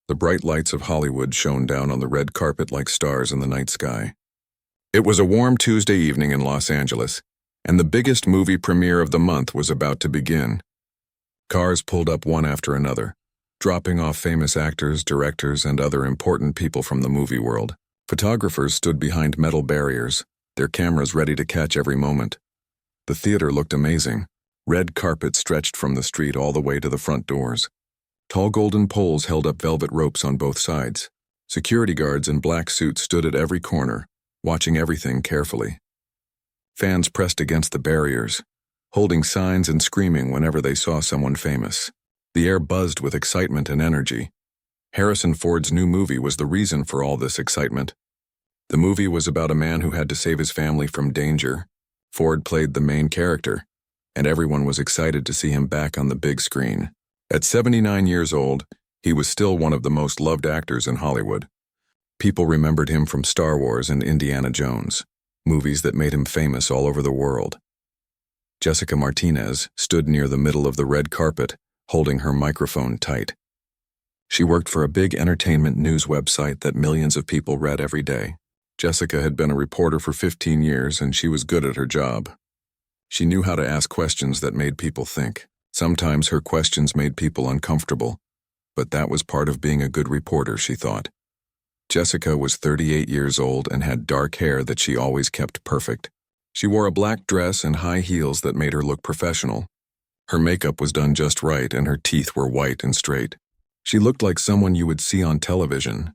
The bright lights of Hollywood shone down on the red carpet like stars in the night sky. It was a warm Tuesday evening in Los Angeles, and the biggest movie premiere of the month was about to begin. Cars pulled up one after another, dropping off famous actors, directors, and other important people from the movie world. Photographers stood behind metal barriers, their cameras ready to catch every moment. The theater looked amazing. Red carpet stretched from the street all the way to the front doors. Tall golden poles held up velvet ropes on both sides. Security guards in black suits stood at every corner, watching everything carefully. Fans pressed against the barriers, holding signs and screaming whenever they saw someone famous. The air buzzed with excitement and energy. Harrison Ford's new movie was the reason for all this excitement. The movie was about a man who had to save his family from danger. Ford played the main character, and everyone was excited to see him back on the big screen. At 79 years old, he was still one of the most loved actors in Hollywood. People remembered him from Star Wars and Indiana Jones, movies that made him famous all over the world. Jessica Martinez stood near the middle of the red carpet, holding her microphone tight. She worked for a big entertainment news website that millions of people read every day. Jessica had been a reporter for 15 years, and she was good at her job. She knew how to ask questions that made people think. Sometimes her questions made people uncomfortable, but that was part of being a good reporter, she thought. Jessica was 38 years old and had dark hair that she always kept perfect. She wore a black dress and high heels that made her look professional. Her makeup was done just right and her teeth were white and straight. She looked like someone you would see on television.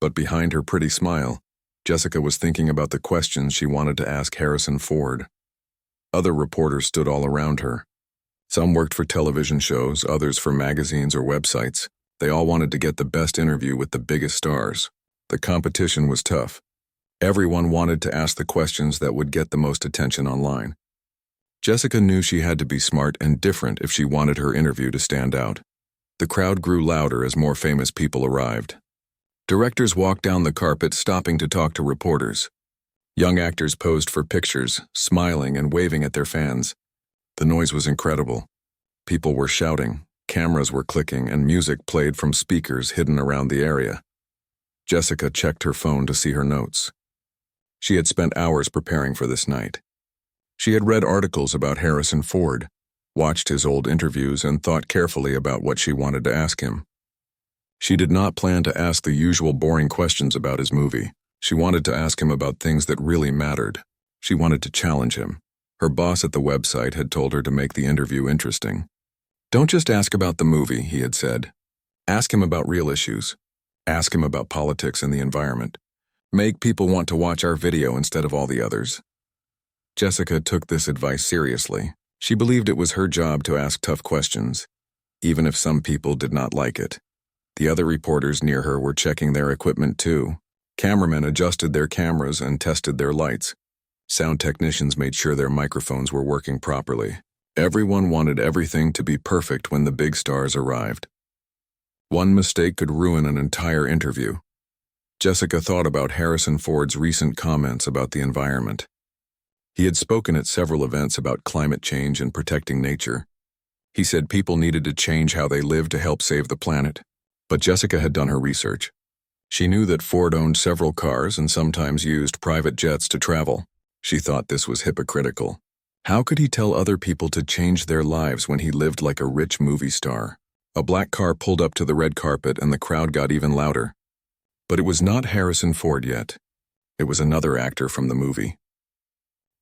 But behind her pretty smile, Jessica was thinking about the questions she wanted to ask Harrison Ford. Other reporters stood all around her. Some worked for television shows, others for magazines or websites. They all wanted to get the best interview with the biggest stars. The competition was tough. Everyone wanted to ask the questions that would get the most attention online. Jessica knew she had to be smart and different if she wanted her interview to stand out. The crowd grew louder as more famous people arrived. Directors walked down the carpet, stopping to talk to reporters. Young actors posed for pictures, smiling and waving at their fans. The noise was incredible. People were shouting, cameras were clicking, and music played from speakers hidden around the area. Jessica checked her phone to see her notes. She had spent hours preparing for this night. She had read articles about Harrison Ford, watched his old interviews, and thought carefully about what she wanted to ask him. She did not plan to ask the usual boring questions about his movie. She wanted to ask him about things that really mattered. She wanted to challenge him. Her boss at the website had told her to make the interview interesting. "Don't just ask about the movie," he had said. "Ask him about real issues. Ask him about politics and the environment. Make people want to watch our video instead of all the others." Jessica took this advice seriously. She believed it was her job to ask tough questions, even if some people did not like it. The other reporters near her were checking their equipment too. Cameramen adjusted their cameras and tested their lights. Sound technicians made sure their microphones were working properly. Everyone wanted everything to be perfect when the big stars arrived. One mistake could ruin an entire interview. Jessica thought about Harrison Ford's recent comments about the environment. He had spoken at several events about climate change and protecting nature. He said people needed to change how they lived to help save the planet. But Jessica had done her research. She knew that Ford owned several cars and sometimes used private jets to travel. She thought this was hypocritical. How could he tell other people to change their lives when he lived like a rich movie star? A black car pulled up to the red carpet and the crowd got even louder. But it was not Harrison Ford yet. It was another actor from the movie.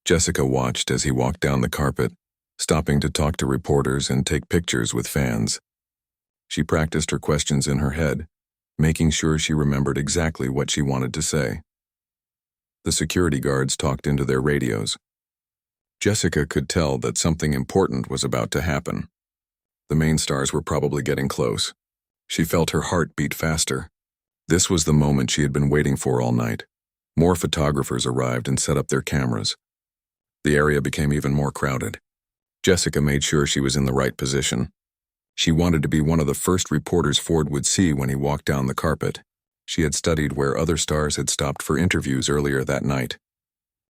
Jessica watched as he walked down the carpet, stopping to talk to reporters and take pictures with fans. She practiced her questions in her head, making sure she remembered exactly what she wanted to say. The security guards talked into their radios. Jessica could tell that something important was about to happen. The main stars were probably getting close. She felt her heart beat faster. This was the moment she had been waiting for all night. More photographers arrived and set up their cameras. The area became even more crowded. Jessica made sure she was in the right position. She wanted to be one of the first reporters Ford would see when he walked down the carpet. She had studied where other stars had stopped for interviews earlier that night.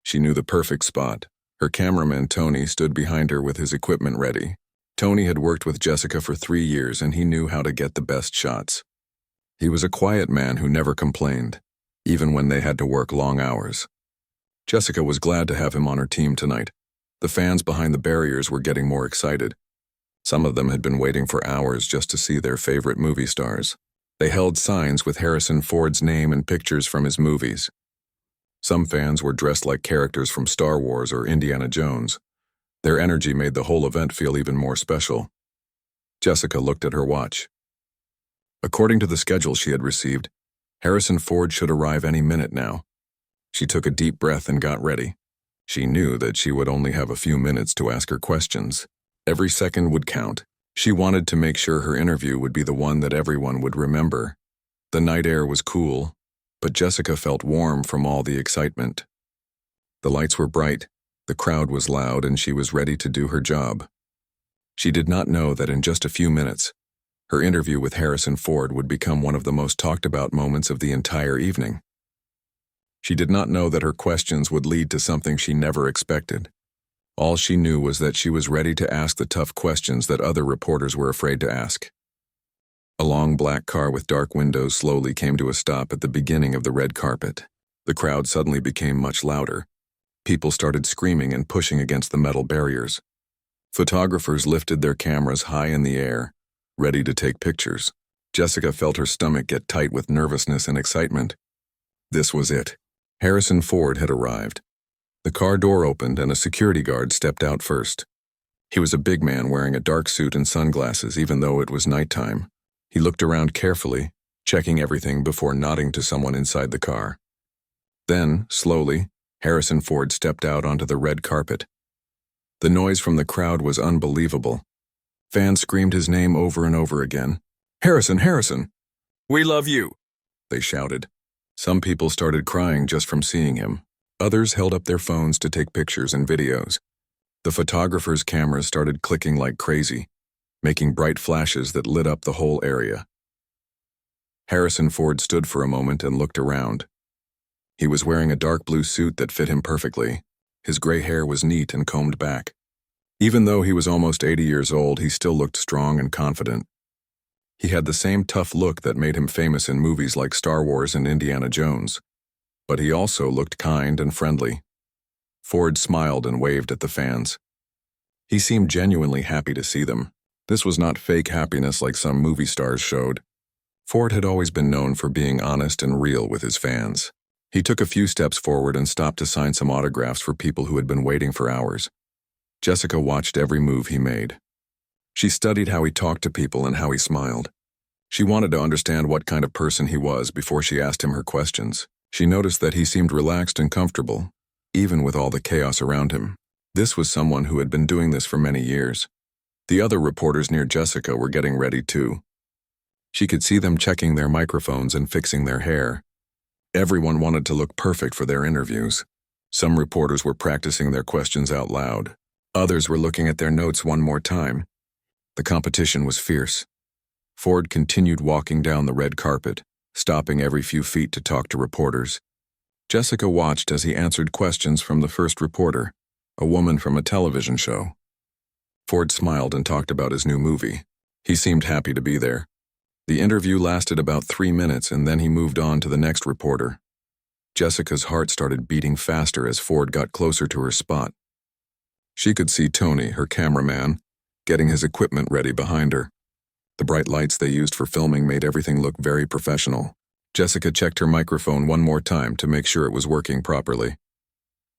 She knew the perfect spot. Her cameraman, Tony, stood behind her with his equipment ready. Tony had worked with Jessica for 3 years and he knew how to get the best shots. He was a quiet man who never complained, even when they had to work long hours. Jessica was glad to have him on her team tonight. The fans behind the barriers were getting more excited. Some of them had been waiting for hours just to see their favorite movie stars. They held signs with Harrison Ford's name and pictures from his movies. Some fans were dressed like characters from Star Wars or Indiana Jones. Their energy made the whole event feel even more special. Jessica looked at her watch. According to the schedule she had received, Harrison Ford should arrive any minute now. She took a deep breath and got ready. She knew that she would only have a few minutes to ask her questions. Every second would count. She wanted to make sure her interview would be the one that everyone would remember. The night air was cool, but Jessica felt warm from all the excitement. The lights were bright, the crowd was loud, and she was ready to do her job. She did not know that in just a few minutes, her interview with Harrison Ford would become one of the most talked about moments of the entire evening. She did not know that her questions would lead to something she never expected. All she knew was that she was ready to ask the tough questions that other reporters were afraid to ask. A long black car with dark windows slowly came to a stop at the beginning of the red carpet. The crowd suddenly became much louder. People started screaming and pushing against the metal barriers. Photographers lifted their cameras high in the air, ready to take pictures. Jessica felt her stomach get tight with nervousness and excitement. This was it. Harrison Ford had arrived. The car door opened and a security guard stepped out first. He was a big man wearing a dark suit and sunglasses even though it was nighttime. He looked around carefully, checking everything before nodding to someone inside the car. Then, slowly, Harrison Ford stepped out onto the red carpet. The noise from the crowd was unbelievable. Fans screamed his name over and over again. "Harrison, Harrison! We love you!" they shouted. Some people started crying just from seeing him. Others held up their phones to take pictures and videos. The photographers' cameras started clicking like crazy, making bright flashes that lit up the whole area. Harrison Ford stood for a moment and looked around. He was wearing a dark blue suit that fit him perfectly. His gray hair was neat and combed back. Even though he was almost 80 years old, he still looked strong and confident. He had the same tough look that made him famous in movies like Star Wars and Indiana Jones. But he also looked kind and friendly. Ford smiled and waved at the fans. He seemed genuinely happy to see them. This was not fake happiness like some movie stars showed. Ford had always been known for being honest and real with his fans. He took a few steps forward and stopped to sign some autographs for people who had been waiting for hours. Jessica watched every move he made. She studied how he talked to people and how he smiled. She wanted to understand what kind of person he was before she asked him her questions. She noticed that he seemed relaxed and comfortable, even with all the chaos around him. This was someone who had been doing this for many years. The other reporters near Jessica were getting ready too. She could see them checking their microphones and fixing their hair. Everyone wanted to look perfect for their interviews. Some reporters were practicing their questions out loud. Others were looking at their notes one more time. The competition was fierce. Ford continued walking down the red carpet, stopping every few feet to talk to reporters. Jessica watched as he answered questions from the first reporter, a woman from a television show. Ford smiled and talked about his new movie. He seemed happy to be there. The interview lasted about 3 minutes and then he moved on to the next reporter. Jessica's heart started beating faster as Ford got closer to her spot. She could see Tony, her cameraman, getting his equipment ready behind her. The bright lights they used for filming made everything look very professional. Jessica checked her microphone one more time to make sure it was working properly.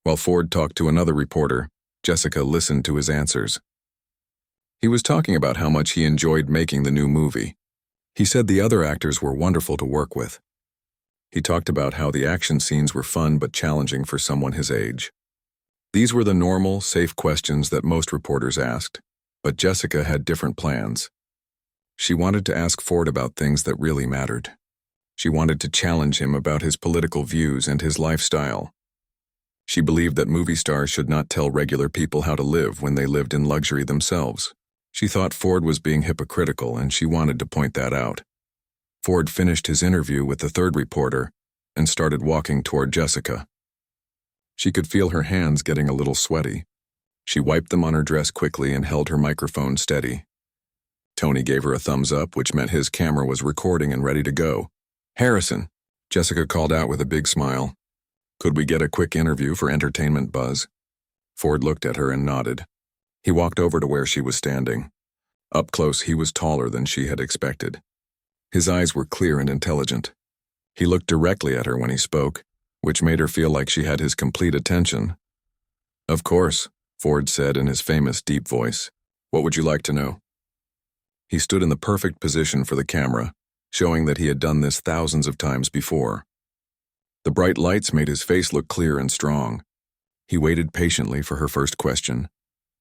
While Ford talked to another reporter, Jessica listened to his answers. He was talking about how much he enjoyed making the new movie. He said the other actors were wonderful to work with. He talked about how the action scenes were fun but challenging for someone his age. These were the normal, safe questions that most reporters asked, but Jessica had different plans. She wanted to ask Ford about things that really mattered. She wanted to challenge him about his political views and his lifestyle. She believed that movie stars should not tell regular people how to live when they lived in luxury themselves. She thought Ford was being hypocritical and she wanted to point that out. Ford finished his interview with the third reporter and started walking toward Jessica. She could feel her hands getting a little sweaty. She wiped them on her dress quickly and held her microphone steady. Tony gave her a thumbs up, which meant his camera was recording and ready to go. "Harrison," Jessica called out with a big smile. "Could we get a quick interview for entertainment buzz?" Ford looked at her and nodded. He walked over to where she was standing. Up close, he was taller than she had expected. His eyes were clear and intelligent. He looked directly at her when he spoke, which made her feel like she had his complete attention. "Of course," Ford said in his famous deep voice. "What would you like to know?" He stood in the perfect position for the camera, showing that he had done this thousands of times before. The bright lights made his face look clear and strong. He waited patiently for her first question.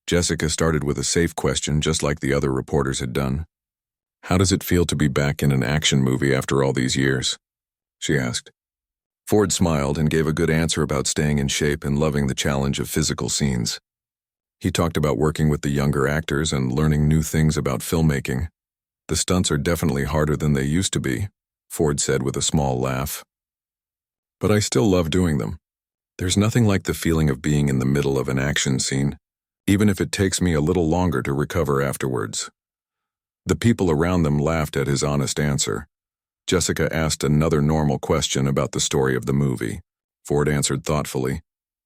Jessica started with a safe question, just like the other reporters had done. "How does it feel to be back in an action movie after all these years?" she asked. Ford smiled and gave a good answer about staying in shape and loving the challenge of physical scenes. He talked about working with the younger actors and learning new things about filmmaking. "The stunts are definitely harder than they used to be," Ford said with a small laugh. "But I still love doing them. There's nothing like the feeling of being in the middle of an action scene, even if it takes me a little longer to recover afterwards." The people around them laughed at his honest answer. Jessica asked another normal question about the story of the movie. Ford answered thoughtfully,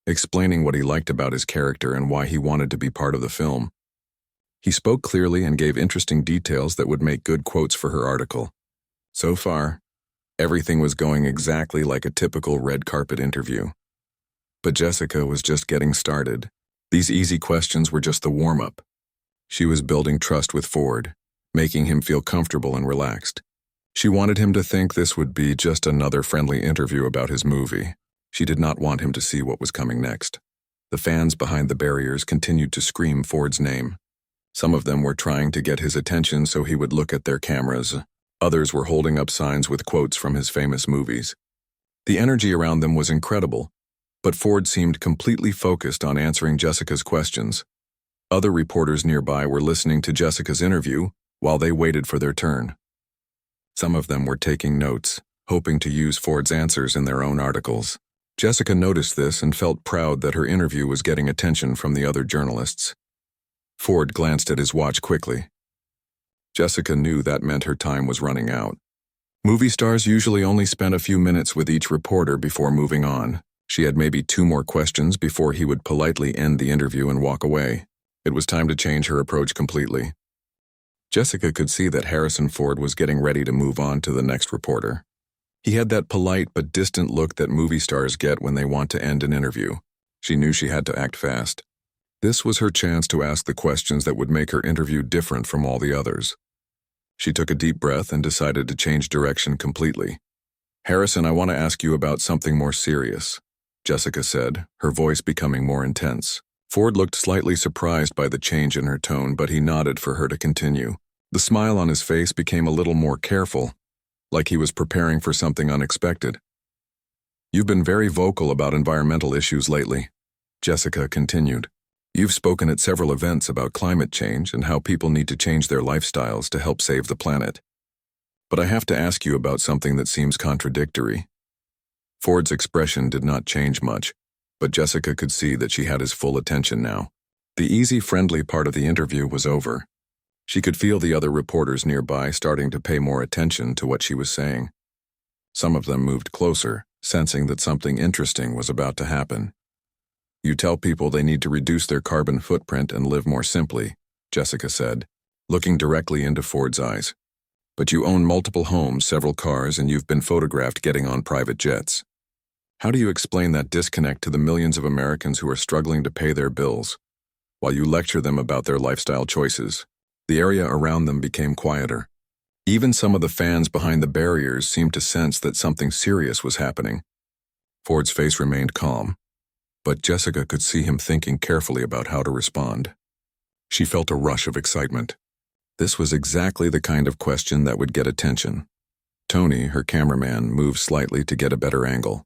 explaining what he liked about his character and why he wanted to be part of the film. He spoke clearly and gave interesting details that would make good quotes for her article. So far, everything was going exactly like a typical red carpet interview. But Jessica was just getting started. These easy questions were just the warm-up. She was building trust with Ford, making him feel comfortable and relaxed. She wanted him to think this would be just another friendly interview about his movie. She did not want him to see what was coming next. The fans behind the barriers continued to scream Ford's name. Some of them were trying to get his attention so he would look at their cameras. Others were holding up signs with quotes from his famous movies. The energy around them was incredible, but Ford seemed completely focused on answering Jessica's questions. Other reporters nearby were listening to Jessica's interview while they waited for their turn. Some of them were taking notes, hoping to use Ford's answers in their own articles. Jessica noticed this and felt proud that her interview was getting attention from the other journalists. Ford glanced at his watch quickly. Jessica knew that meant her time was running out. Movie stars usually only spent a few minutes with each reporter before moving on. She had maybe 2 more questions before he would politely end the interview and walk away. It was time to change her approach completely. Jessica could see that Harrison Ford was getting ready to move on to the next reporter. He had that polite but distant look that movie stars get when they want to end an interview. She knew she had to act fast. This was her chance to ask the questions that would make her interview different from all the others. She took a deep breath and decided to change direction completely. "Harrison, I want to ask you about something more serious," Jessica said, her voice becoming more intense. Ford looked slightly surprised by the change in her tone, but he nodded for her to continue. The smile on his face became a little more careful, like he was preparing for something unexpected. "You've been very vocal about environmental issues lately," Jessica continued. "You've spoken at several events about climate change and how people need to change their lifestyles to help save the planet. But I have to ask you about something that seems contradictory." Ford's expression did not change much, but Jessica could see that she had his full attention now. The easy, friendly part of the interview was over. She could feel the other reporters nearby starting to pay more attention to what she was saying. Some of them moved closer, sensing that something interesting was about to happen. "You tell people they need to reduce their carbon footprint and live more simply," Jessica said, looking directly into Ford's eyes. "But you own multiple homes, several cars, and you've been photographed getting on private jets. How do you explain that disconnect to the millions of Americans who are struggling to pay their bills, while you lecture them about their lifestyle choices?" The area around them became quieter. Even some of the fans behind the barriers seemed to sense that something serious was happening. Ford's face remained calm, but Jessica could see him thinking carefully about how to respond. She felt a rush of excitement. This was exactly the kind of question that would get attention. Tony, her cameraman, moved slightly to get a better angle.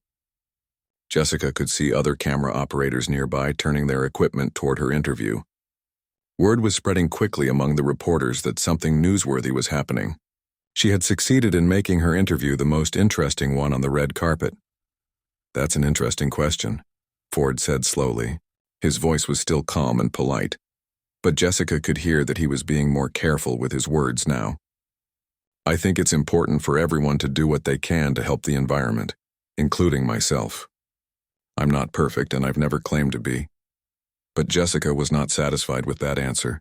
Jessica could see other camera operators nearby turning their equipment toward her interview. Word was spreading quickly among the reporters that something newsworthy was happening. She had succeeded in making her interview the most interesting one on the red carpet. "That's an interesting question," Ford said slowly. His voice was still calm and polite. But Jessica could hear that he was being more careful with his words now. I think it's important for everyone to do what they can to help the environment, including myself. I'm not perfect and I've never claimed to be. But Jessica was not satisfied with that answer.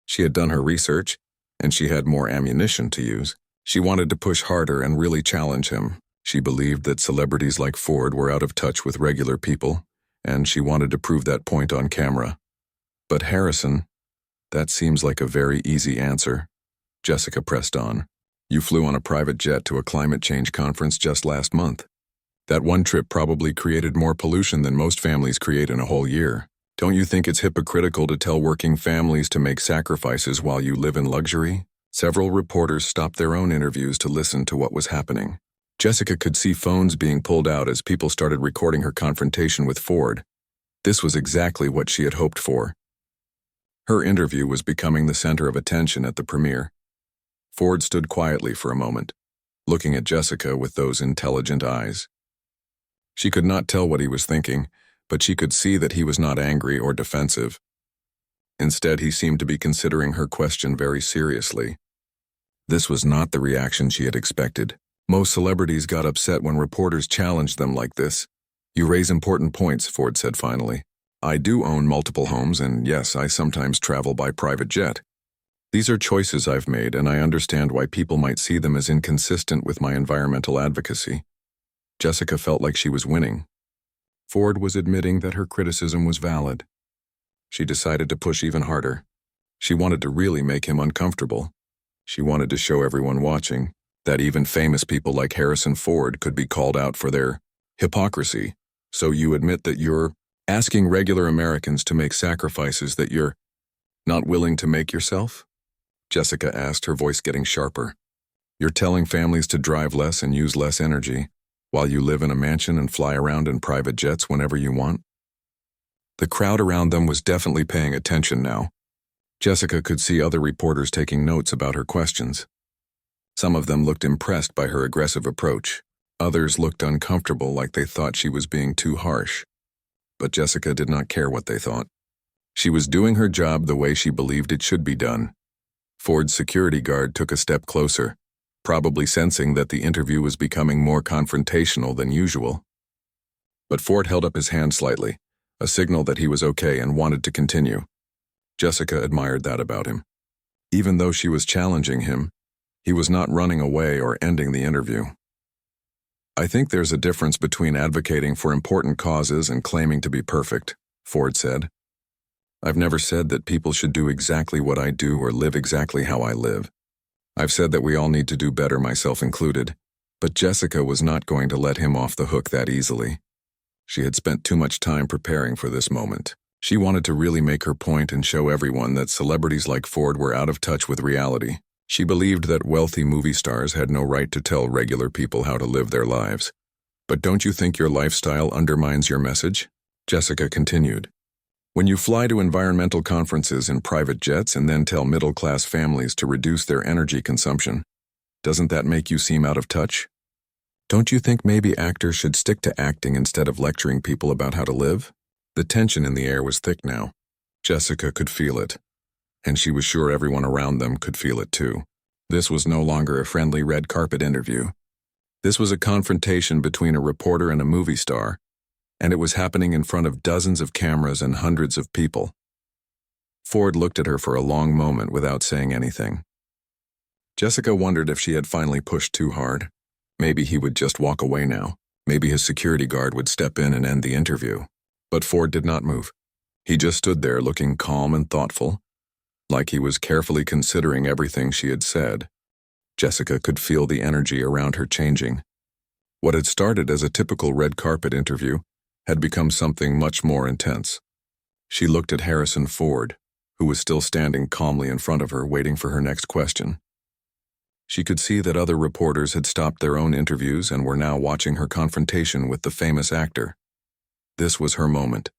She had done her research, and she had more ammunition to use. She wanted to push harder and really challenge him. She believed that celebrities like Ford were out of touch with regular people, and she wanted to prove that point on camera. But Harrison, that seems like a very easy answer. Jessica pressed on. You flew on a private jet to a climate change conference just last month. That one trip probably created more pollution than most families create in a whole year. Don't you think it's hypocritical to tell working families to make sacrifices while you live in luxury? Several reporters stopped their own interviews to listen to what was happening. Jessica could see phones being pulled out as people started recording her confrontation with Ford. This was exactly what she had hoped for. Her interview was becoming the center of attention at the premiere. Ford stood quietly for a moment, looking at Jessica with those intelligent eyes. She could not tell what he was thinking, but she could see that he was not angry or defensive. Instead, he seemed to be considering her question very seriously. This was not the reaction she had expected. Most celebrities got upset when reporters challenged them like this. You raise important points, Ford said finally. I do own multiple homes, and yes, I sometimes travel by private jet. These are choices I've made, and I understand why people might see them as inconsistent with my environmental advocacy. Jessica felt like she was winning. Ford was admitting that her criticism was valid. She decided to push even harder. She wanted to really make him uncomfortable. She wanted to show everyone watching that even famous people like Harrison Ford could be called out for their hypocrisy. So you admit that you're asking regular Americans to make sacrifices that you're not willing to make yourself? Jessica asked, her voice getting sharper. You're telling families to drive less and use less energy, while you live in a mansion and fly around in private jets whenever you want? The crowd around them was definitely paying attention now. Jessica could see other reporters taking notes about her questions. Some of them looked impressed by her aggressive approach. Others looked uncomfortable, like they thought she was being too harsh. But Jessica did not care what they thought. She was doing her job the way she believed it should be done. Ford's security guard took a step closer, probably sensing that the interview was becoming more confrontational than usual. But Ford held up his hand slightly, a signal that he was okay and wanted to continue. Jessica admired that about him. Even though she was challenging him, he was not running away or ending the interview. I think there's a difference between advocating for important causes and claiming to be perfect, Ford said. I've never said that people should do exactly what I do or live exactly how I live. I've said that we all need to do better, myself included, but Jessica was not going to let him off the hook that easily. She had spent too much time preparing for this moment. She wanted to really make her point and show everyone that celebrities like Ford were out of touch with reality. She believed that wealthy movie stars had no right to tell regular people how to live their lives. But don't you think your lifestyle undermines your message? Jessica continued. When you fly to environmental conferences in private jets and then tell middle-class families to reduce their energy consumption, doesn't that make you seem out of touch? Don't you think maybe actors should stick to acting instead of lecturing people about how to live? The tension in the air was thick now. Jessica could feel it, and she was sure everyone around them could feel it too. This was no longer a friendly red carpet interview. This was a confrontation between a reporter and a movie star, and it was happening in front of dozens of cameras and hundreds of people. Ford looked at her for a long moment without saying anything. Jessica wondered if she had finally pushed too hard. Maybe he would just walk away now. Maybe his security guard would step in and end the interview. But Ford did not move. He just stood there looking calm and thoughtful, like he was carefully considering everything she had said. Jessica could feel the energy around her changing. What had started as a typical red carpet interview had become something much more intense. She looked at Harrison Ford, who was still standing calmly in front of her, waiting for her next question. She could see that other reporters had stopped their own interviews and were now watching her confrontation with the famous actor. This was her moment.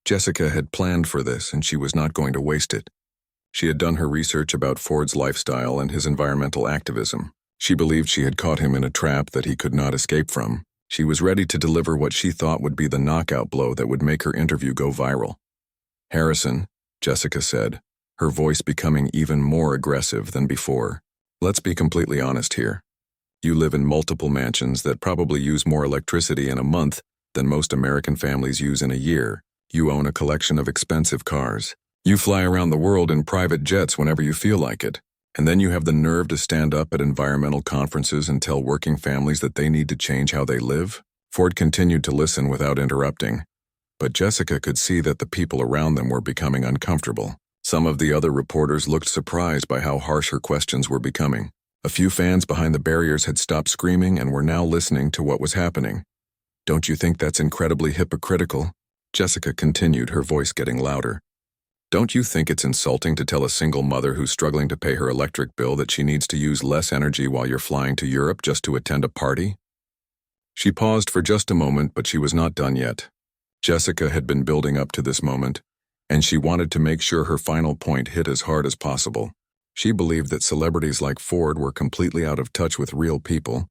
Jessica had planned for this, and she was not going to waste it. She had done her research about Ford's lifestyle and his environmental activism. She believed she had caught him in a trap that he could not escape from. She was ready to deliver what she thought would be the knockout blow that would make her interview go viral. Harrison, Jessica said, her voice becoming even more aggressive than before. Let's be completely honest here. You live in multiple mansions that probably use more electricity in a month than most American families use in a year. You own a collection of expensive cars. You fly around the world in private jets whenever you feel like it. And then you have the nerve to stand up at environmental conferences and tell working families that they need to change how they live? Ford continued to listen without interrupting. But Jessica could see that the people around them were becoming uncomfortable. Some of the other reporters looked surprised by how harsh her questions were becoming. A few fans behind the barriers had stopped screaming and were now listening to what was happening. Don't you think that's incredibly hypocritical? Jessica continued, her voice getting louder. Don't you think it's insulting to tell a single mother who's struggling to pay her electric bill that she needs to use less energy while you're flying to Europe just to attend a party? She paused for just a moment, but she was not done yet. Jessica had been building up to this moment, and she wanted to make sure her final point hit as hard as possible. She believed that celebrities like Ford were completely out of touch with real people,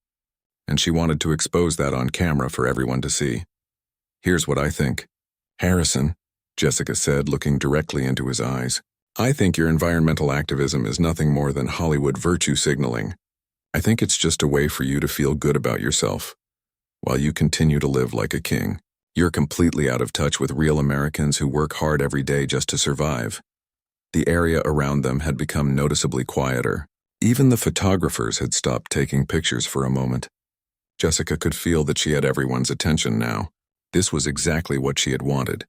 and she wanted to expose that on camera for everyone to see. Here's what I think. Harrison, Jessica said, looking directly into his eyes, I think your environmental activism is nothing more than Hollywood virtue signaling. I think it's just a way for you to feel good about yourself, while you continue to live like a king. You're completely out of touch with real Americans who work hard every day just to survive. The area around them had become noticeably quieter. Even the photographers had stopped taking pictures for a moment. Jessica could feel that she had everyone's attention now. This was exactly what she had wanted.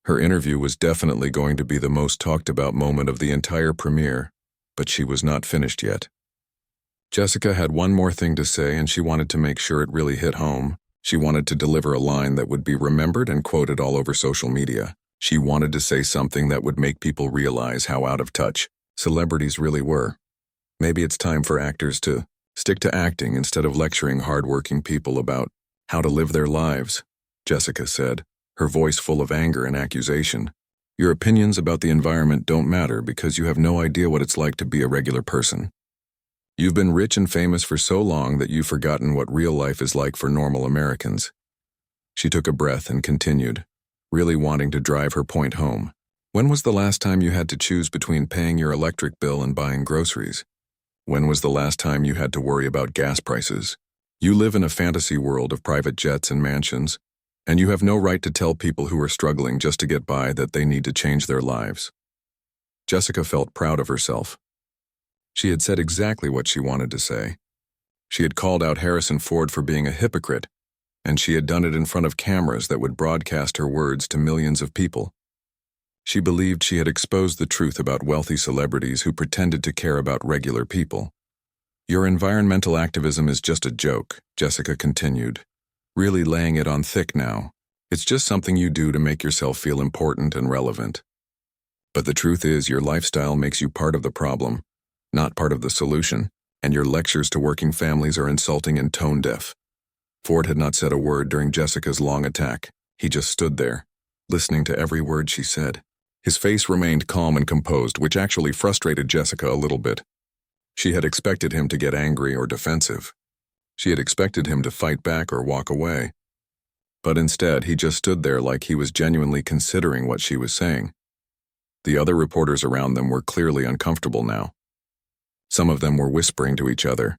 Her interview was definitely going to be the most talked about moment of the entire premiere, but she was not finished yet. Jessica had one more thing to say, and she wanted to make sure it really hit home. She wanted to deliver a line that would be remembered and quoted all over social media. She wanted to say something that would make people realize how out of touch celebrities really were. Maybe it's time for actors to stick to acting instead of lecturing hardworking people about how to live their lives, Jessica said, her voice full of anger and accusation. Your opinions about the environment don't matter because you have no idea what it's like to be a regular person. You've been rich and famous for so long that you've forgotten what real life is like for normal Americans. She took a breath and continued, really wanting to drive her point home. When was the last time you had to choose between paying your electric bill and buying groceries? When was the last time you had to worry about gas prices? You live in a fantasy world of private jets and mansions, and you have no right to tell people who are struggling just to get by that they need to change their lives. Jessica felt proud of herself. She had said exactly what she wanted to say. She had called out Harrison Ford for being a hypocrite, and she had done it in front of cameras that would broadcast her words to millions of people. She believed she had exposed the truth about wealthy celebrities who pretended to care about regular people. Your environmental activism is just a joke, Jessica continued, really laying it on thick now. It's just something you do to make yourself feel important and relevant. But the truth is, your lifestyle makes you part of the problem, not part of the solution, and your lectures to working families are insulting and tone-deaf. Ford had not said a word during Jessica's long attack. He just stood there, listening to every word she said. His face remained calm and composed, which actually frustrated Jessica a little bit. She had expected him to get angry or defensive. She had expected him to fight back or walk away. But instead, he just stood there like he was genuinely considering what she was saying. The other reporters around them were clearly uncomfortable now. Some of them were whispering to each other,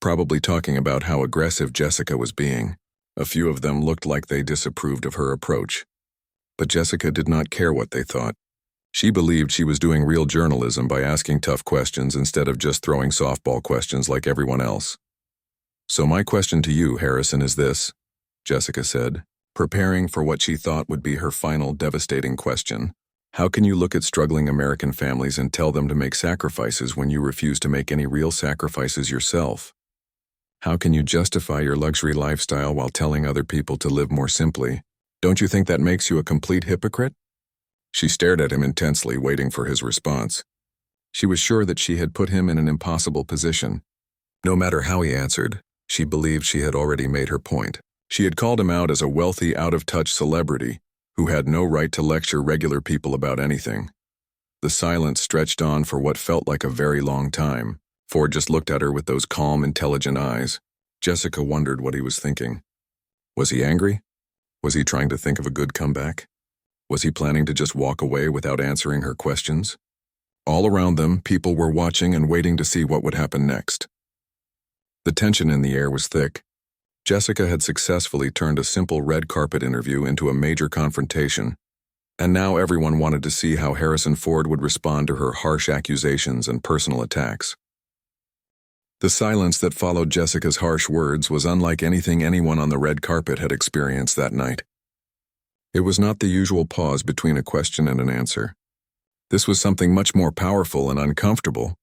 probably talking about how aggressive Jessica was being. A few of them looked like they disapproved of her approach. But Jessica did not care what they thought. She believed she was doing real journalism by asking tough questions instead of just throwing softball questions like everyone else. So my question to you, Harrison, is this, Jessica said, preparing for what she thought would be her final devastating question. How can you look at struggling American families and tell them to make sacrifices when you refuse to make any real sacrifices yourself? How can you justify your luxury lifestyle while telling other people to live more simply? Don't you think that makes you a complete hypocrite? She stared at him intensely, waiting for his response. She was sure that she had put him in an impossible position. No matter how he answered, she believed she had already made her point. She had called him out as a wealthy, out-of-touch celebrity who had no right to lecture regular people about anything. The silence stretched on for what felt like a very long time. Ford just looked at her with those calm, intelligent eyes. Jessica wondered what he was thinking. Was he angry? Was he trying to think of a good comeback? Was he planning to just walk away without answering her questions? All around them, people were watching and waiting to see what would happen next. The tension in the air was thick. Jessica had successfully turned a simple red carpet interview into a major confrontation, and now everyone wanted to see how Harrison Ford would respond to her harsh accusations and personal attacks. The silence that followed Jessica's harsh words was unlike anything anyone on the red carpet had experienced that night. It was not the usual pause between a question and an answer. This was something much more powerful and uncomfortable.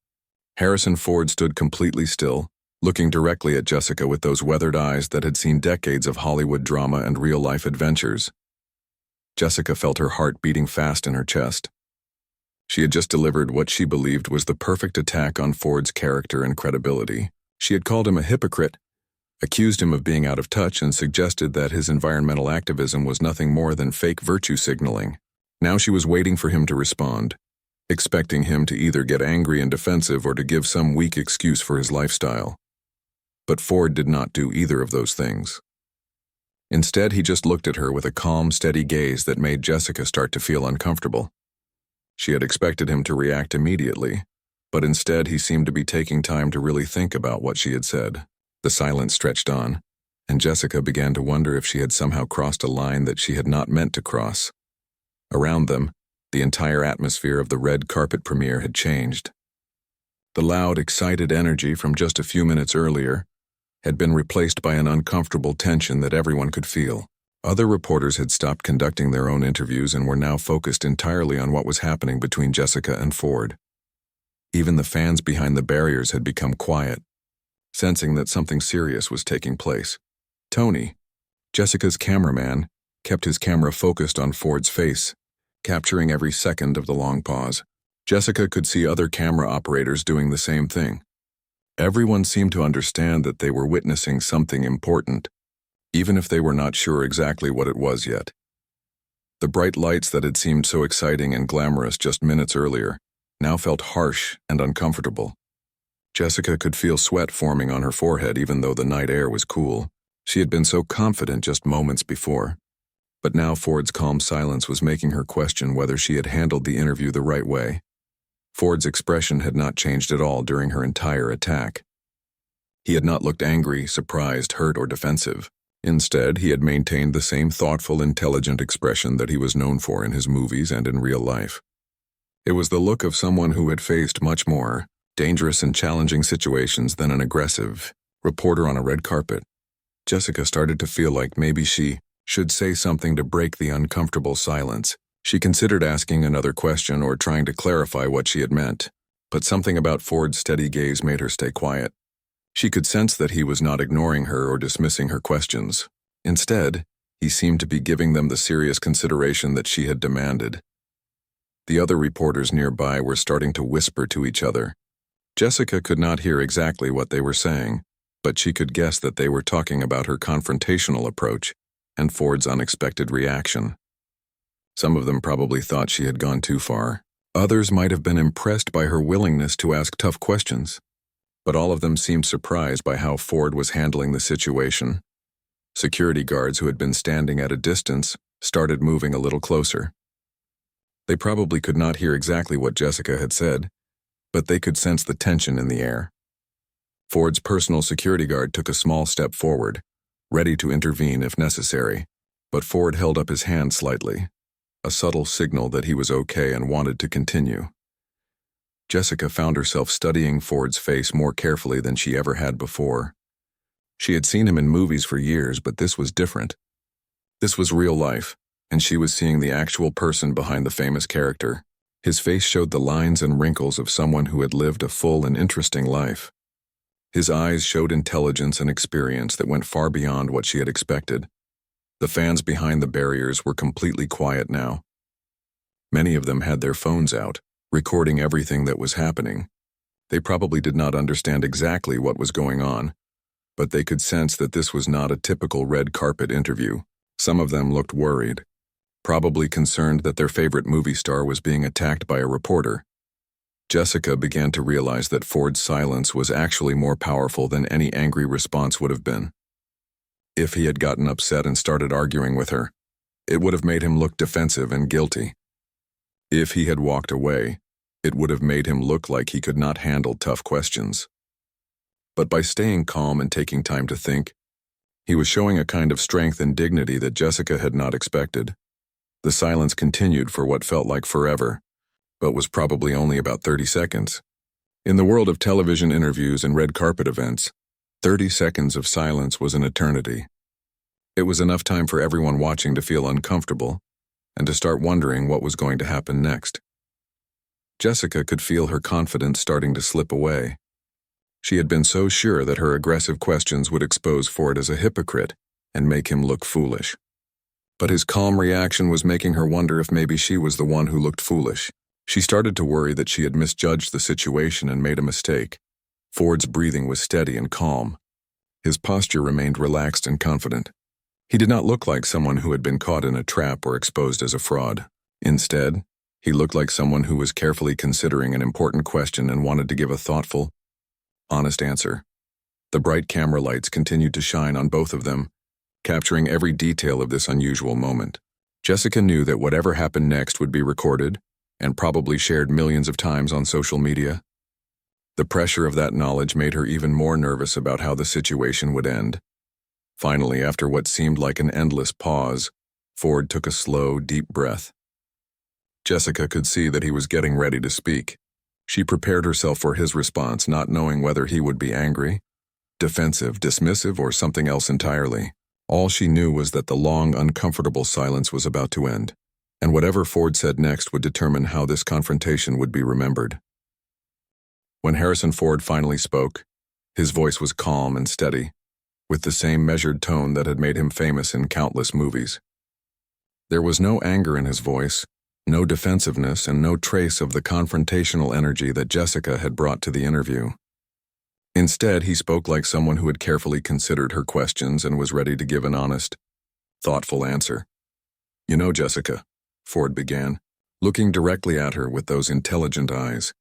Harrison Ford stood completely still, looking directly at Jessica with those weathered eyes that had seen decades of Hollywood drama and real-life adventures. Jessica felt her heart beating fast in her chest. She had just delivered what she believed was the perfect attack on Ford's character and credibility. She had called him a hypocrite, accused him of being out of touch, and suggested that his environmental activism was nothing more than fake virtue signaling. Now she was waiting for him to respond, expecting him to either get angry and defensive or to give some weak excuse for his lifestyle. But Ford did not do either of those things. Instead, he just looked at her with a calm, steady gaze that made Jessica start to feel uncomfortable. She had expected him to react immediately, but instead he seemed to be taking time to really think about what she had said. The silence stretched on, and Jessica began to wonder if she had somehow crossed a line that she had not meant to cross. Around them, the entire atmosphere of the red carpet premiere had changed. The loud, excited energy from just a few minutes earlier had been replaced by an uncomfortable tension that everyone could feel. Other reporters had stopped conducting their own interviews and were now focused entirely on what was happening between Jessica and Ford. Even the fans behind the barriers had become quiet, sensing that something serious was taking place. Tony, Jessica's cameraman, kept his camera focused on Ford's face, capturing every second of the long pause. Jessica could see other camera operators doing the same thing. Everyone seemed to understand that they were witnessing something important, even if they were not sure exactly what it was yet. The bright lights that had seemed so exciting and glamorous just minutes earlier now felt harsh and uncomfortable. Jessica could feel sweat forming on her forehead even though the night air was cool. She had been so confident just moments before. But now Ford's calm silence was making her question whether she had handled the interview the right way. Ford's expression had not changed at all during her entire attack. He had not looked angry, surprised, hurt, or defensive. Instead, he had maintained the same thoughtful, intelligent expression that he was known for in his movies and in real life. It was the look of someone who had faced much more dangerous and challenging situations than an aggressive reporter on a red carpet. Jessica started to feel like maybe she should say something to break the uncomfortable silence. She considered asking another question or trying to clarify what she had meant, but something about Ford's steady gaze made her stay quiet. She could sense that he was not ignoring her or dismissing her questions. Instead, he seemed to be giving them the serious consideration that she had demanded. The other reporters nearby were starting to whisper to each other. Jessica could not hear exactly what they were saying, but she could guess that they were talking about her confrontational approach and Ford's unexpected reaction. Some of them probably thought she had gone too far. Others might have been impressed by her willingness to ask tough questions. But all of them seemed surprised by how Ford was handling the situation. Security guards who had been standing at a distance started moving a little closer. They probably could not hear exactly what Jessica had said, but they could sense the tension in the air. Ford's personal security guard took a small step forward, ready to intervene if necessary, but Ford held up his hand slightly, a subtle signal that he was okay and wanted to continue. Jessica found herself studying Ford's face more carefully than she ever had before. She had seen him in movies for years, but this was different. This was real life, and she was seeing the actual person behind the famous character. His face showed the lines and wrinkles of someone who had lived a full and interesting life. His eyes showed intelligence and experience that went far beyond what she had expected. The fans behind the barriers were completely quiet now. Many of them had their phones out, recording everything that was happening. They probably did not understand exactly what was going on, but they could sense that this was not a typical red carpet interview. Some of them looked worried, probably concerned that their favorite movie star was being attacked by a reporter. Jessica began to realize that Ford's silence was actually more powerful than any angry response would have been. If he had gotten upset and started arguing with her, it would have made him look defensive and guilty. If he had walked away, it would have made him look like he could not handle tough questions. But by staying calm and taking time to think, he was showing a kind of strength and dignity that Jessica had not expected. The silence continued for what felt like forever, but was probably only about 30 seconds. In the world of television interviews and red carpet events, 30 seconds of silence was an eternity. It was enough time for everyone watching to feel uncomfortable and to start wondering what was going to happen next. Jessica could feel her confidence starting to slip away. She had been so sure that her aggressive questions would expose Ford as a hypocrite and make him look foolish. But his calm reaction was making her wonder if maybe she was the one who looked foolish. She started to worry that she had misjudged the situation and made a mistake. Ford's breathing was steady and calm. His posture remained relaxed and confident. He did not look like someone who had been caught in a trap or exposed as a fraud. Instead, he looked like someone who was carefully considering an important question and wanted to give a thoughtful, honest answer. The bright camera lights continued to shine on both of them, capturing every detail of this unusual moment. Jessica knew that whatever happened next would be recorded and probably shared millions of times on social media. The pressure of that knowledge made her even more nervous about how the situation would end. Finally, after what seemed like an endless pause, Ford took a slow, deep breath. Jessica could see that he was getting ready to speak. She prepared herself for his response, not knowing whether he would be angry, defensive, dismissive, or something else entirely. All she knew was that the long, uncomfortable silence was about to end, and whatever Ford said next would determine how this confrontation would be remembered. When Harrison Ford finally spoke, his voice was calm and steady, with the same measured tone that had made him famous in countless movies. There was no anger in his voice, no defensiveness, and no trace of the confrontational energy that Jessica had brought to the interview. Instead, he spoke like someone who had carefully considered her questions and was ready to give an honest, thoughtful answer. "You know, Jessica," Ford began, looking directly at her with those intelligent eyes,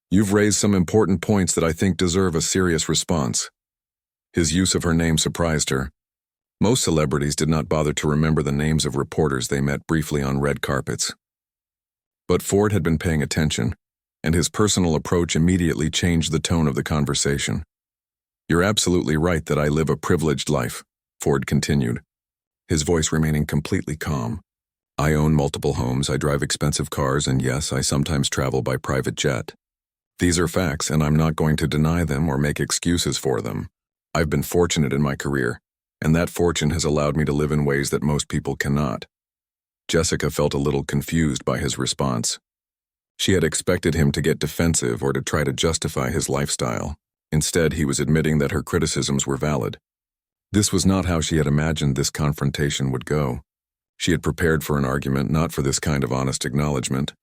"you've raised some important points that I think deserve a serious response." His use of her name surprised her. Most celebrities did not bother to remember the names of reporters they met briefly on red carpets. But Ford had been paying attention, and his personal approach immediately changed the tone of the conversation. "You're absolutely right that I live a privileged life," Ford continued, his voice remaining completely calm. "I own multiple homes, I drive expensive cars, and yes, I sometimes travel by private jet. These are facts, and I'm not going to deny them or make excuses for them. I've been fortunate in my career, and that fortune has allowed me to live in ways that most people cannot." Jessica felt a little confused by his response. She had expected him to get defensive or to try to justify his lifestyle. Instead, he was admitting that her criticisms were valid. This was not how she had imagined this confrontation would go. She had prepared for an argument, not for this kind of honest acknowledgement.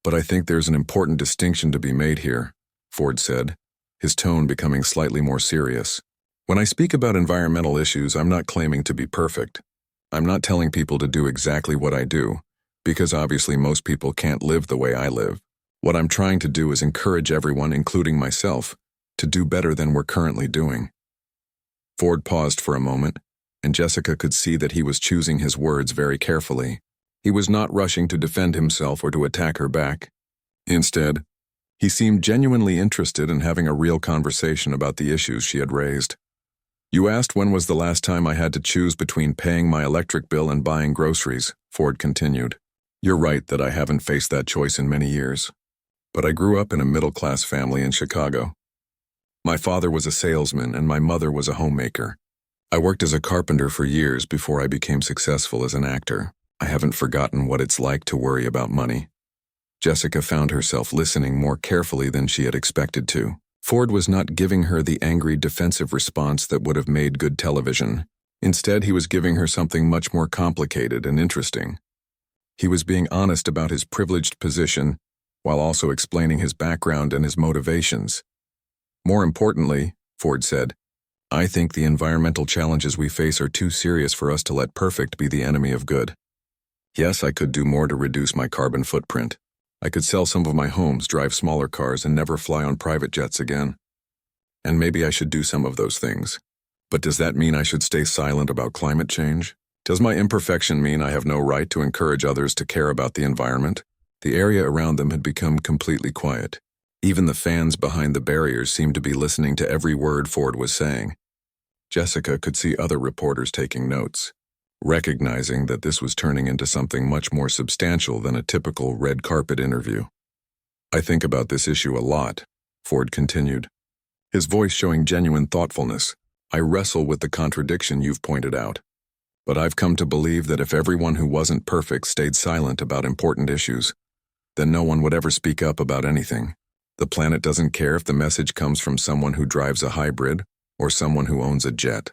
"But I think there's an important distinction to be made here," Ford said, his tone becoming slightly more serious. "When I speak about environmental issues, I'm not claiming to be perfect. I'm not telling people to do exactly what I do, because obviously most people can't live the way I live. What I'm trying to do is encourage everyone, including myself, to do better than we're currently doing." Ford paused for a moment, and Jessica could see that he was choosing his words very carefully. He was not rushing to defend himself or to attack her back. Instead, he seemed genuinely interested in having a real conversation about the issues she had raised. "You asked when was the last time I had to choose between paying my electric bill and buying groceries," Ford continued. "You're right that I haven't faced that choice in many years. But I grew up in a middle-class family in Chicago. My father was a salesman and my mother was a homemaker. I worked as a carpenter for years before I became successful as an actor. I haven't forgotten what it's like to worry about money." Jessica found herself listening more carefully than she had expected to. Ford was not giving her the angry, defensive response that would have made good television. Instead, he was giving her something much more complicated and interesting. He was being honest about his privileged position, while also explaining his background and his motivations. "More importantly," Ford said, "I think the environmental challenges we face are too serious for us to let perfect be the enemy of good. Yes, I could do more to reduce my carbon footprint. I could sell some of my homes, drive smaller cars, and never fly on private jets again. And maybe I should do some of those things. But does that mean I should stay silent about climate change? Does my imperfection mean I have no right to encourage others to care about the environment? The area around them had become completely quiet. Even the fans behind the barriers seemed to be listening to every word Ford was saying. Jessica could see other reporters taking notes, recognizing that this was turning into something much more substantial than a typical red carpet interview. I think about this issue a lot, Ford continued, his voice showing genuine thoughtfulness. I wrestle with the contradiction you've pointed out. But I've come to believe that if everyone who wasn't perfect stayed silent about important issues, then no one would ever speak up about anything. The planet doesn't care if the message comes from someone who drives a hybrid or someone who owns a jet.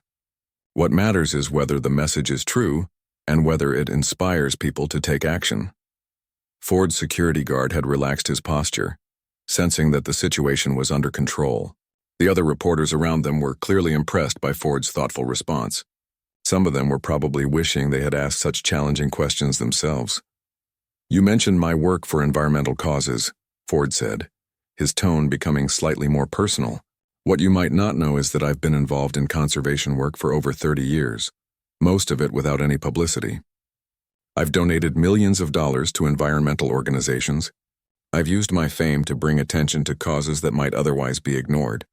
What matters is whether the message is true and whether it inspires people to take action. Ford's security guard had relaxed his posture, sensing that the situation was under control. The other reporters around them were clearly impressed by Ford's thoughtful response. Some of them were probably wishing they had asked such challenging questions themselves. You mentioned my work for environmental causes, Ford said, his tone becoming slightly more personal. What you might not know is that I've been involved in conservation work for over 30 years, most of it without any publicity. I've donated millions of dollars to environmental organizations. I've used my fame to bring attention to causes that might otherwise be ignored.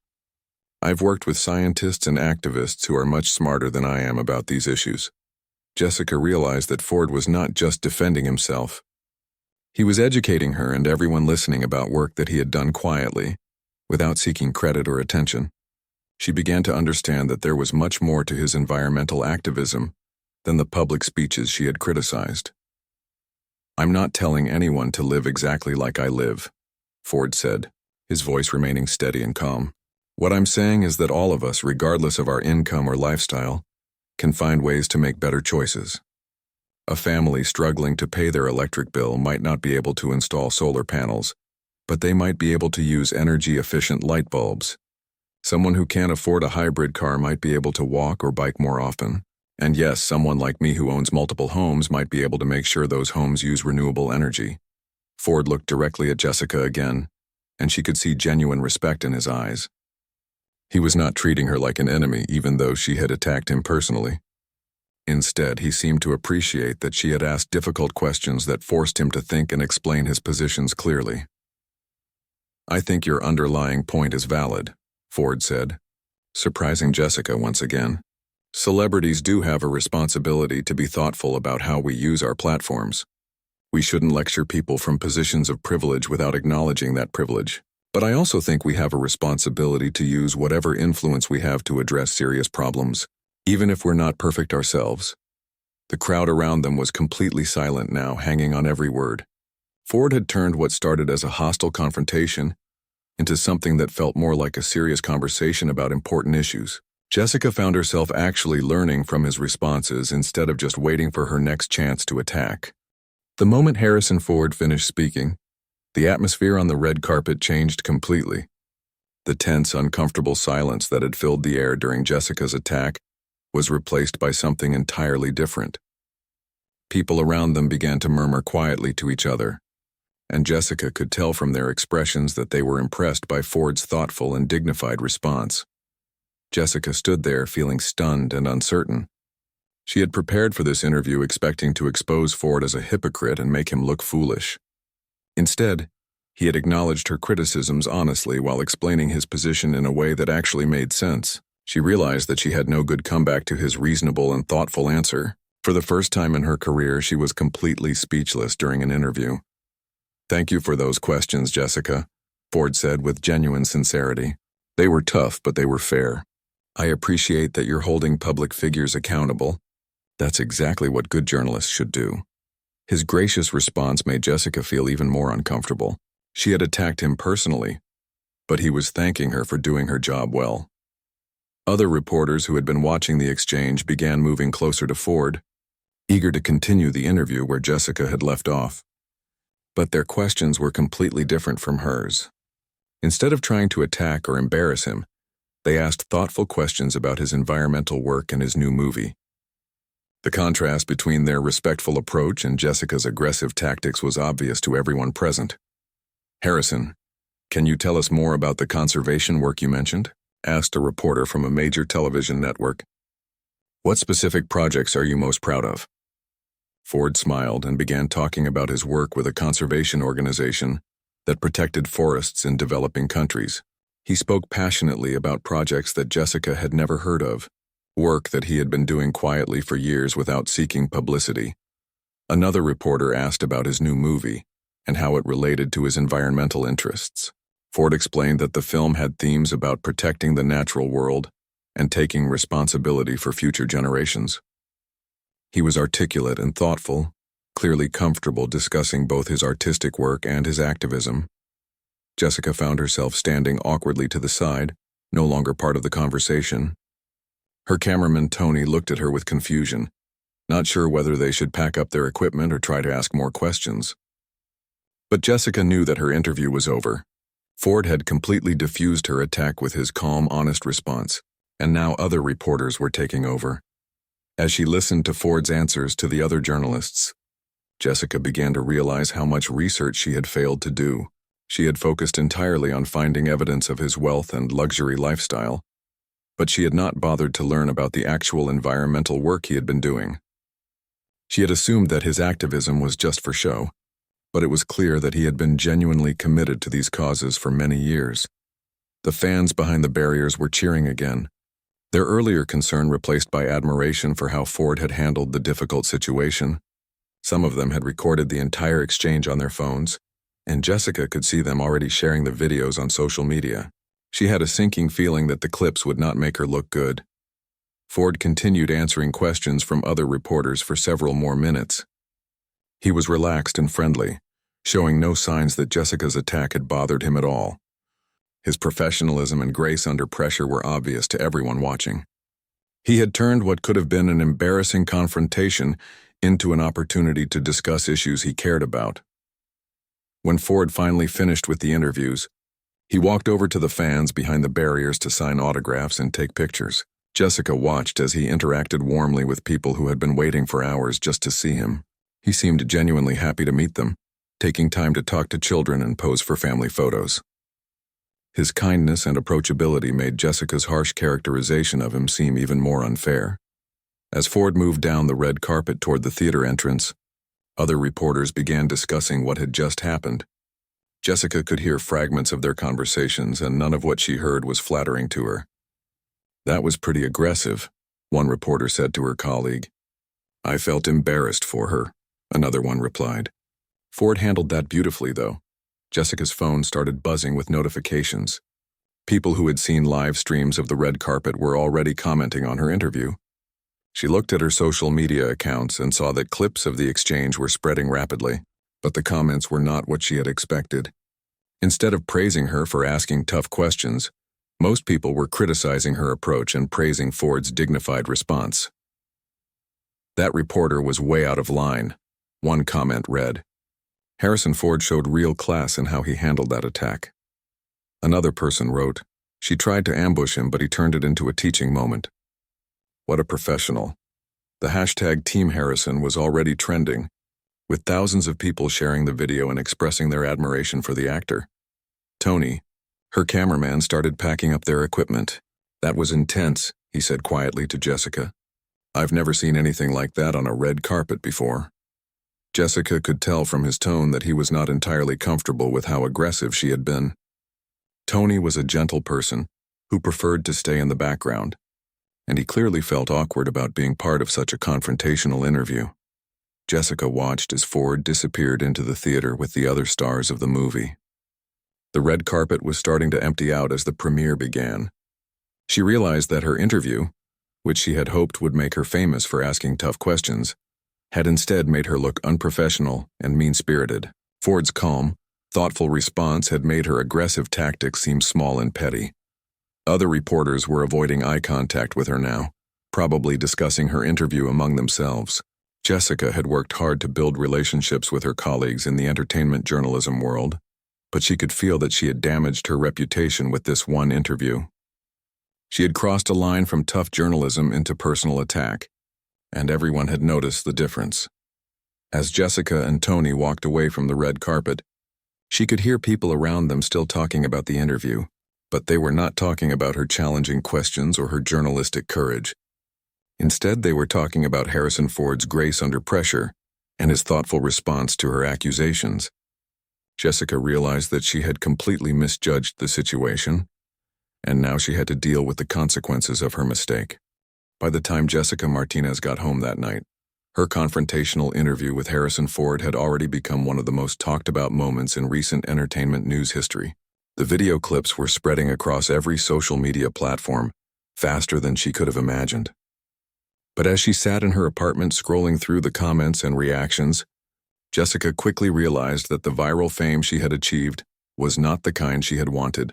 I've worked with scientists and activists who are much smarter than I am about these issues. Jessica realized that Ford was not just defending himself. He was educating her and everyone listening about work that he had done quietly, without seeking credit or attention. She began to understand that there was much more to his environmental activism than the public speeches she had criticized. I'm not telling anyone to live exactly like I live, Ford said, his voice remaining steady and calm. What I'm saying is that all of us, regardless of our income or lifestyle, can find ways to make better choices. A family struggling to pay their electric bill might not be able to install solar panels, but they might be able to use energy-efficient light bulbs. Someone who can't afford a hybrid car might be able to walk or bike more often. And yes, someone like me who owns multiple homes might be able to make sure those homes use renewable energy. Ford looked directly at Jessica again, and she could see genuine respect in his eyes. He was not treating her like an enemy, even though she had attacked him personally. Instead, he seemed to appreciate that she had asked difficult questions that forced him to think and explain his positions clearly. I think your underlying point is valid, Ford said, surprising Jessica once again. Celebrities do have a responsibility to be thoughtful about how we use our platforms. We shouldn't lecture people from positions of privilege without acknowledging that privilege. But I also think we have a responsibility to use whatever influence we have to address serious problems, even if we're not perfect ourselves. The crowd around them was completely silent now, hanging on every word. Ford had turned what started as a hostile confrontation into something that felt more like a serious conversation about important issues. Jessica found herself actually learning from his responses instead of just waiting for her next chance to attack. The moment Harrison Ford finished speaking, the atmosphere on the red carpet changed completely. The tense, uncomfortable silence that had filled the air during Jessica's attack was replaced by something entirely different. People around them began to murmur quietly to each other, and Jessica could tell from their expressions that they were impressed by Ford's thoughtful and dignified response. Jessica stood there feeling stunned and uncertain. She had prepared for this interview expecting to expose Ford as a hypocrite and make him look foolish. Instead, he had acknowledged her criticisms honestly while explaining his position in a way that actually made sense. She realized that she had no good comeback to his reasonable and thoughtful answer. For the first time in her career, she was completely speechless during an interview. Thank you for those questions, Jessica, Ford said with genuine sincerity. They were tough, but they were fair. I appreciate that you're holding public figures accountable. That's exactly what good journalists should do. His gracious response made Jessica feel even more uncomfortable. She had attacked him personally, but he was thanking her for doing her job well. Other reporters who had been watching the exchange began moving closer to Ford, eager to continue the interview where Jessica had left off. But their questions were completely different from hers. Instead of trying to attack or embarrass him, they asked thoughtful questions about his environmental work and his new movie. The contrast between their respectful approach and Jessica's aggressive tactics was obvious to everyone present. Harrison, can you tell us more about the conservation work you mentioned? Asked a reporter from a major television network. What specific projects are you most proud of? Ford smiled and began talking about his work with a conservation organization that protected forests in developing countries. He spoke passionately about projects that Jessica had never heard of, work that he had been doing quietly for years without seeking publicity. Another reporter asked about his new movie and how it related to his environmental interests. Ford explained that the film had themes about protecting the natural world and taking responsibility for future generations. He was articulate and thoughtful, clearly comfortable discussing both his artistic work and his activism. Jessica found herself standing awkwardly to the side, no longer part of the conversation. Her cameraman Tony looked at her with confusion, not sure whether they should pack up their equipment or try to ask more questions. But Jessica knew that her interview was over. Ford had completely diffused her attack with his calm, honest response, and now other reporters were taking over. As she listened to Ford's answers to the other journalists, Jessica began to realize how much research she had failed to do. She had focused entirely on finding evidence of his wealth and luxury lifestyle, but she had not bothered to learn about the actual environmental work he had been doing. She had assumed that his activism was just for show, but it was clear that he had been genuinely committed to these causes for many years. The fans behind the barriers were cheering again, their earlier concern replaced by admiration for how Ford had handled the difficult situation. Some of them had recorded the entire exchange on their phones, and Jessica could see them already sharing the videos on social media. She had a sinking feeling that the clips would not make her look good. Ford continued answering questions from other reporters for several more minutes. He was relaxed and friendly, showing no signs that Jessica's attack had bothered him at all. His professionalism and grace under pressure were obvious to everyone watching. He had turned what could have been an embarrassing confrontation into an opportunity to discuss issues he cared about. When Ford finally finished with the interviews, he walked over to the fans behind the barriers to sign autographs and take pictures. Jessica watched as he interacted warmly with people who had been waiting for hours just to see him. He seemed genuinely happy to meet them, taking time to talk to children and pose for family photos. His kindness and approachability made Jessica's harsh characterization of him seem even more unfair. As Ford moved down the red carpet toward the theater entrance, other reporters began discussing what had just happened. Jessica could hear fragments of their conversations, and none of what she heard was flattering to her. "That was pretty aggressive," one reporter said to her colleague. "I felt embarrassed for her," another one replied. Ford handled that beautifully, though. Jessica's phone started buzzing with notifications. People who had seen live streams of the red carpet were already commenting on her interview. She looked at her social media accounts and saw that clips of the exchange were spreading rapidly, but the comments were not what she had expected. Instead of praising her for asking tough questions, most people were criticizing her approach and praising Ford's dignified response. "That reporter was way out of line," one comment read. "Harrison Ford showed real class in how he handled that attack." Another person wrote, "She tried to ambush him, but he turned it into a teaching moment." What a professional. The hashtag Team Harrison was already trending, with thousands of people sharing the video and expressing their admiration for the actor. Tony, her cameraman, started packing up their equipment. "That was intense," he said quietly to Jessica. "I've never seen anything like that on a red carpet before." Jessica could tell from his tone that he was not entirely comfortable with how aggressive she had been. Tony was a gentle person who preferred to stay in the background, and he clearly felt awkward about being part of such a confrontational interview. Jessica watched as Ford disappeared into the theater with the other stars of the movie. The red carpet was starting to empty out as the premiere began. She realized that her interview, which she had hoped would make her famous for asking tough questions, had instead made her look unprofessional and mean-spirited. Ford's calm, thoughtful response had made her aggressive tactics seem small and petty. Other reporters were avoiding eye contact with her now, probably discussing her interview among themselves. Jessica had worked hard to build relationships with her colleagues in the entertainment journalism world, but she could feel that she had damaged her reputation with this one interview. She had crossed a line from tough journalism into personal attack, and everyone had noticed the difference. As Jessica and Tony walked away from the red carpet, she could hear people around them still talking about the interview, but they were not talking about her challenging questions or her journalistic courage. Instead, they were talking about Harrison Ford's grace under pressure and his thoughtful response to her accusations. Jessica realized that she had completely misjudged the situation, and now she had to deal with the consequences of her mistake. By the time Jessica Martinez got home that night, her confrontational interview with Harrison Ford had already become one of the most talked about moments in recent entertainment news history. The video clips were spreading across every social media platform faster than she could have imagined. But as she sat in her apartment scrolling through the comments and reactions, Jessica quickly realized that the viral fame she had achieved was not the kind she had wanted.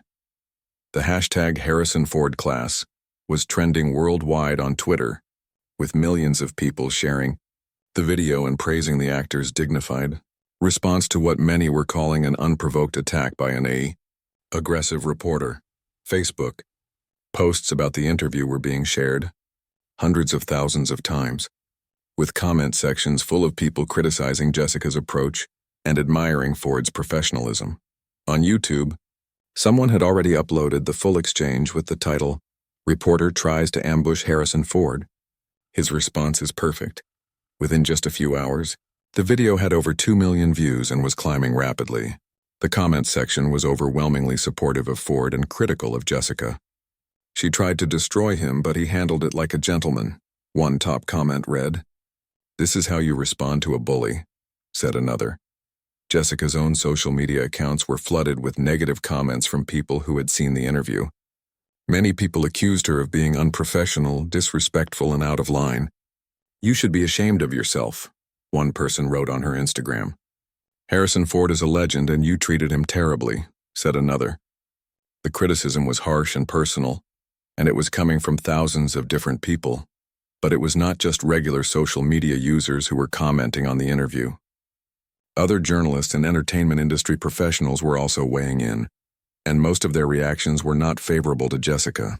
The hashtag #HarrisonFordClass was trending worldwide on Twitter, with millions of people sharing the video and praising the actor's dignified response to what many were calling an unprovoked attack by an aggressive reporter. Facebook posts about the interview were being shared hundreds of thousands of times, with comment sections full of people criticizing Jessica's approach and admiring Ford's professionalism. On YouTube, someone had already uploaded the full exchange with the title, "Reporter Tries to Ambush Harrison Ford." His response is perfect. Within just a few hours, the video had over 2 million views and was climbing rapidly. The comment section was overwhelmingly supportive of Ford and critical of Jessica. She tried to destroy him, but he handled it like a gentleman. One top comment read, "This is how you respond to a bully," said another. Jessica's own social media accounts were flooded with negative comments from people who had seen the interview. Many people accused her of being unprofessional, disrespectful, and out of line. "You should be ashamed of yourself," one person wrote on her Instagram. "Harrison Ford is a legend and you treated him terribly," said another. The criticism was harsh and personal, and it was coming from thousands of different people. But it was not just regular social media users who were commenting on the interview. Other journalists and entertainment industry professionals were also weighing in, and most of their reactions were not favorable to Jessica.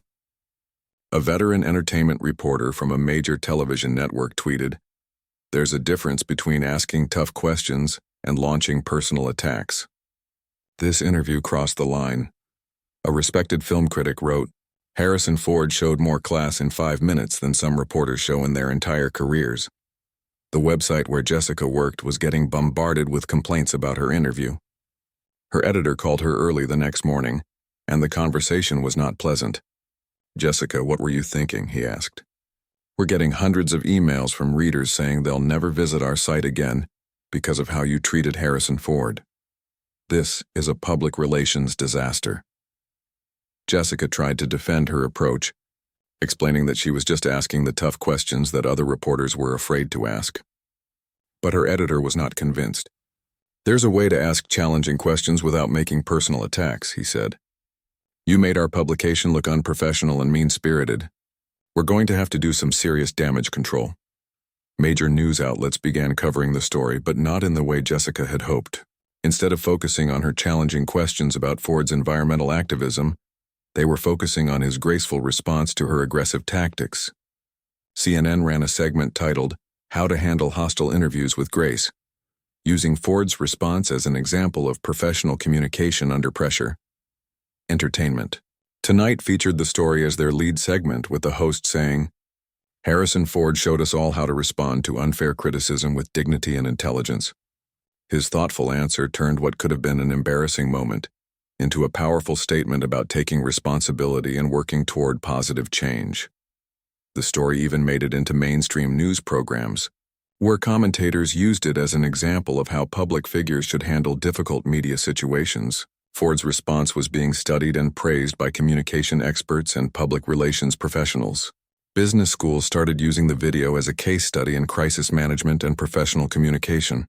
A veteran entertainment reporter from a major television network tweeted, "There's a difference between asking tough questions and launching personal attacks." This interview crossed the line. A respected film critic wrote, "Harrison Ford showed more class in 5 minutes than some reporters show in their entire careers." The website where Jessica worked was getting bombarded with complaints about her interview. Her editor called her early the next morning, and the conversation was not pleasant. "Jessica, what were you thinking?" he asked. "We're getting hundreds of emails from readers saying they'll never visit our site again because of how you treated Harrison Ford. This is a public relations disaster." Jessica tried to defend her approach, explaining that she was just asking the tough questions that other reporters were afraid to ask. But her editor was not convinced. "There's a way to ask challenging questions without making personal attacks," he said. "You made our publication look unprofessional and mean-spirited. We're going to have to do some serious damage control." Major news outlets began covering the story, but not in the way Jessica had hoped. Instead of focusing on her challenging questions about Ford's environmental activism, they were focusing on his graceful response to her aggressive tactics. CNN ran a segment titled, "How to Handle Hostile Interviews with Grace," using Ford's response as an example of professional communication under pressure. Entertainment Tonight featured the story as their lead segment, with the host saying, "Harrison Ford showed us all how to respond to unfair criticism with dignity and intelligence. His thoughtful answer turned what could have been an embarrassing moment into a powerful statement about taking responsibility and working toward positive change." The story even made it into mainstream news programs, where commentators used it as an example of how public figures should handle difficult media situations. Ford's response was being studied and praised by communication experts and public relations professionals. Business schools started using the video as a case study in crisis management and professional communication.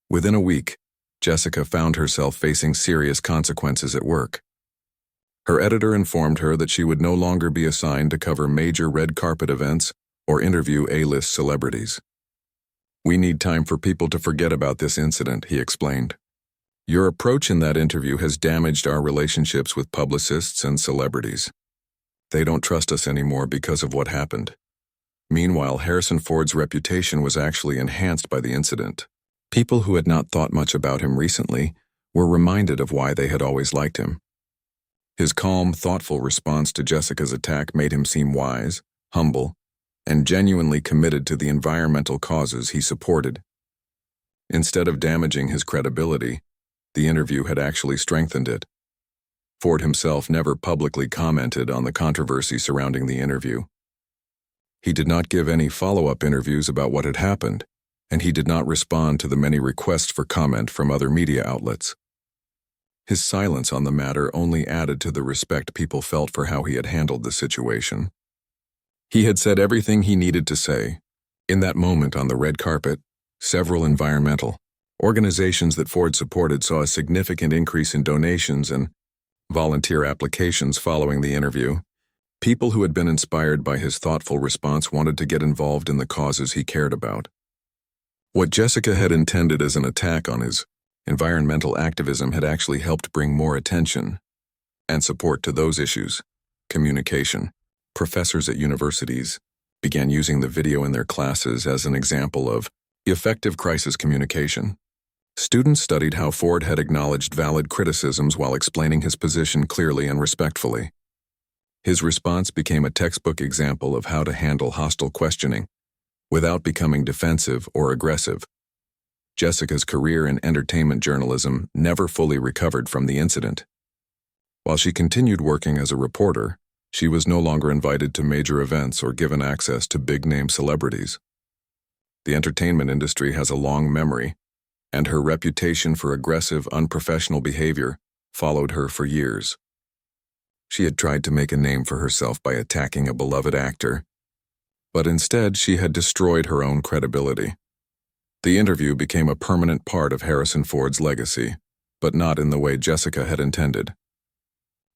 Within a week, Jessica found herself facing serious consequences at work. Her editor informed her that she would no longer be assigned to cover major red carpet events or interview A-list celebrities. "We need time for people to forget about this incident," he explained. "Your approach in that interview has damaged our relationships with publicists and celebrities. They don't trust us anymore because of what happened." Meanwhile, Harrison Ford's reputation was actually enhanced by the incident. People who had not thought much about him recently were reminded of why they had always liked him. His calm, thoughtful response to Jessica's attack made him seem wise, humble, and genuinely committed to the environmental causes he supported. Instead of damaging his credibility, the interview had actually strengthened it. Ford himself never publicly commented on the controversy surrounding the interview. He did not give any follow-up interviews about what had happened, and he did not respond to the many requests for comment from other media outlets. His silence on the matter only added to the respect people felt for how he had handled the situation. He had said everything he needed to say. In that moment on the red carpet, several environmental organizations that Ford supported saw a significant increase in donations and volunteer applications following the interview. People who had been inspired by his thoughtful response wanted to get involved in the causes he cared about. What Jessica had intended as an attack on his environmental activism had actually helped bring more attention and support to those issues. Communication. Professors at universities began using the video in their classes as an example of effective crisis communication. Students studied how Ford had acknowledged valid criticisms while explaining his position clearly and respectfully. His response became a textbook example of how to handle hostile questioning without becoming defensive or aggressive. Jessica's career in entertainment journalism never fully recovered from the incident. While she continued working as a reporter, she was no longer invited to major events or given access to big-name celebrities. The entertainment industry has a long memory, and her reputation for aggressive, unprofessional behavior followed her for years. She had tried to make a name for herself by attacking a beloved actor, but instead she had destroyed her own credibility. The interview became a permanent part of Harrison Ford's legacy, but not in the way Jessica had intended.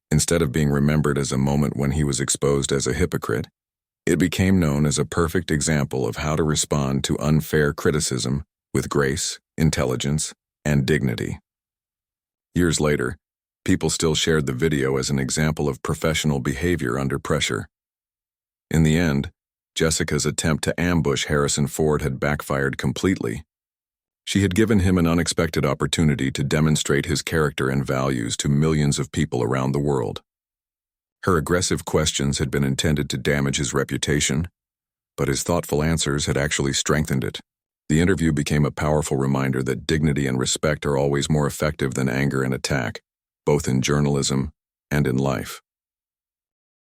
Instead of being remembered as a moment when he was exposed as a hypocrite, it became known as a perfect example of how to respond to unfair criticism with grace, intelligence, and dignity. Years later, people still shared the video as an example of professional behavior under pressure. In the end, Jessica's attempt to ambush Harrison Ford had backfired completely. She had given him an unexpected opportunity to demonstrate his character and values to millions of people around the world. Her aggressive questions had been intended to damage his reputation, but his thoughtful answers had actually strengthened it. The interview became a powerful reminder that dignity and respect are always more effective than anger and attack, both in journalism and in life.